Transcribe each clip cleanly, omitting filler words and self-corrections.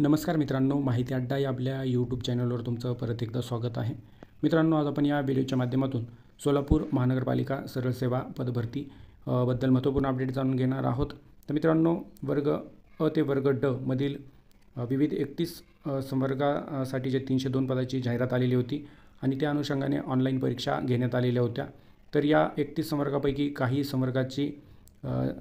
नमस्कार मित्रांनो, माहिती अड्डा या आपल्या यूट्यूब चॅनलवर तुमचं परत एकदा स्वागत आहे. मित्रांनो, आज आपण या व्हिडिओच्या माध्यमातून सोलापूर महानगरपालिका सरळ सेवा पदभरती बद्दल महत्त्वपूर्ण अपडेट जाणून घेणार आहोत. तर मित्रांनो, वर्ग अ ते वर्ग ड मधील विविध 31 संवर्गासाठी जे 302 पदाची जाहिरात आलेली होती आणि त्या अनुषंगाने ऑनलाईन परीक्षा घेण्यात आलेल्या होत्या. तर या 31 संवर्गापैकी काही संवर्गाची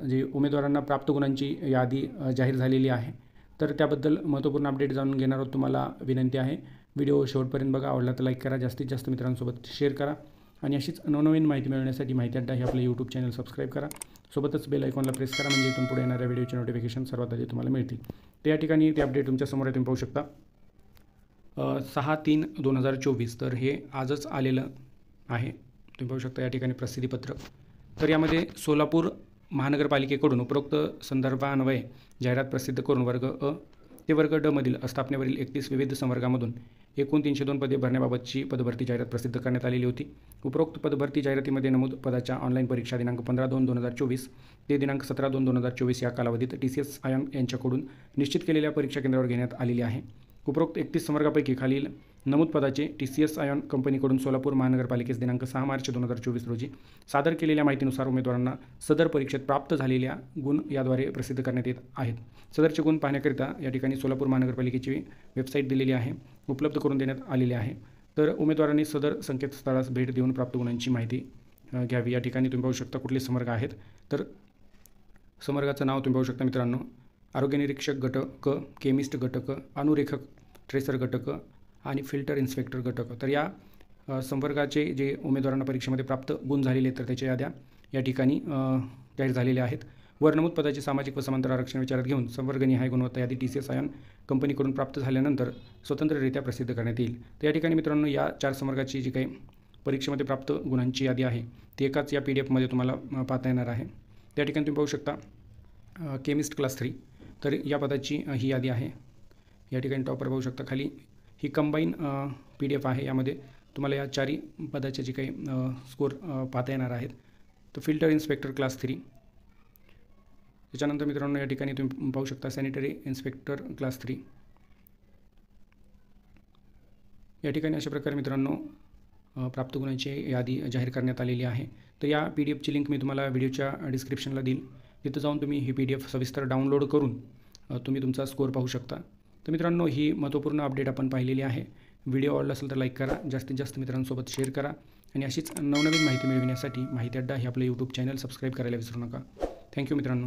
जे उमेदवारांना प्राप्त गुणांची यादी जाहीर झालेली आहे. तर त्याबद्दल महत्त्वपूर्ण अपडेट जाणून घेणार आहोत. तुम्हाला विनंती आहे, व्हिडिओ शेवटपर्यंत बघा. आवडला तर लाईक करा, जास्तीत जास्त मित्रांसोबत शेअर करा आणि अशीच नवनवीन माहिती मिळवण्यासाठी माहिती अड्डा हे आपलं यूट्यूब चॅनल सबस्क्राईब करा. सोबतच बेल आयकॉनला प्रेस करा, म्हणजे इथून पुढे येणाऱ्या व्हिडिओचे नोटिफिकेशन सर्वात आधी तुम्हाला मिळतील. तर या ठिकाणी ते अपडेट तुमच्यासमोर आहे, तुम्ही पाहू शकता. 6/3/2024 तर हे आजच आलेलं आहे. तुम्ही पाहू शकता या ठिकाणी प्रसिद्धीपत्रक. तर यामध्ये सोलापूर महानगरपालिकेकडून उपरोक्त संदर्भान्वये जाहिरात प्रसिद्ध करून वर्ग अ ते वर्ग ड मधील स्थापनेवरील 31 विविध संवर्गामधून एकूण 302 पदे भरण्याबाबतची पदभरती जाहिरात प्रसिद्ध करण्यात आलेली होती. उपरोक्त पदभरती जाहिरातीमध्ये नमूद पदाच्या ऑनलाईन परीक्षा दिनांक 15/2/2024 ते दिनांक 17/2/2024 या कालावधीत TCS आयन यांच्याकडून निश्चित केलेल्या परीक्षा केंद्रावर घेण्यात आलेली आहे. उपरोक्त 31 संवर्गापैकी खालील नमूद पदाचे TCS आयन कंपनीकडून सोलापूर महानगरपालिकेस दिनांक 6 मार्च 2024 रोजी सादर केलेल्या माहितीनुसार उमेदवारांना सदर परीक्षेत प्राप्त झालेल्या गुण याद्वारे प्रसिद्ध करण्यात येत आहेत. सदरचे गुण पाहण्याकरिता या ठिकाणी सोलापूर महानगरपालिकेची वेबसाईट दिलेली आहे, उपलब्ध करून देण्यात आलेली आहे. तर उमेदवारांनी सदर संकेतस्थळास भेट देऊन प्राप्त गुणांची माहिती घ्यावी. या ठिकाणी तुम्ही पाहू शकता कुठले संवर्ग आहेत. तर संवर्गाचं नाव तुम्ही पाहू शकता मित्रांनो. आरोग्य निरीक्षक गट क, केमिस्ट गट क, अनुरेखक ट्रेसर गट क आणि फिल्टर इन्स्पेक्टर गट क. तर या संवर्गाचे जे उमेदवारांना परीक्षेमध्ये प्राप्त गुण झालेले तर त्याच्या याद्या या ठिकाणी जाहीर झालेल्या आहेत. वर नमूद पदाचे सामाजिक व समांतर आरक्षण विचारात घेऊन संवर्गनिहाय गुणवत्ता यादी TCS आयन कंपनीकडून प्राप्त झाल्यानंतर स्वतंत्ररित्या प्रसिद्ध करण्यात येईल. तर या ठिकाणी मित्रांनो, या 4 संवर्गाची जी काही परीक्षेमध्ये प्राप्त गुणांची यादी आहे ती एकाच या PDF तुम्हाला पाहता येणार आहे. त्या ठिकाणी तुम्ही पाहू शकता केमिस्ट क्लास 3 तर या पदाची ही यादी आहे. या ठिकाणी टॉपर पाहू शकता. खाली ही कंबाईन PDF आहे. यामध्ये तुम्हाला या 4 पदाचे जे काही स्कोर पाहता येणार आहेत. तर फिल्टर इन्स्पेक्टर क्लास 3. त्याच्यानंतर मित्रांनो या ठिकाणी तुम्ही पाहू शकता सॅनिटरी इन्स्पेक्टर क्लास 3. या ठिकाणी अशा प्रकारे मित्रांनो प्राप्त गुणांची यादी जाहीर करण्यात आलेली आहे. तर या PDFची लिंक मी तुम्हाला व्हिडिओच्या डिस्क्रिप्शनला देईल. तिथं जाऊन तुम्ही ही PDF सविस्तर डाउनलोड करून तुम्ही तुमचा स्कोर पाहू शकता. तर मित्रांनो, ही महत्त्वपूर्ण अपडेट आपण पाहिलेली आहे. व्हिडिओ आवडला असेल तर लाईक करा, जास्तीत जास्त मित्रांसोबत शेअर करा आणि अशीच नवनवीन माहिती मिळविण्यासाठी माहिती अड्डा हे आपलं यूट्यूब चॅनल सबस्क्राईब करायला विसरू नका. थँक्यू मित्रांनो.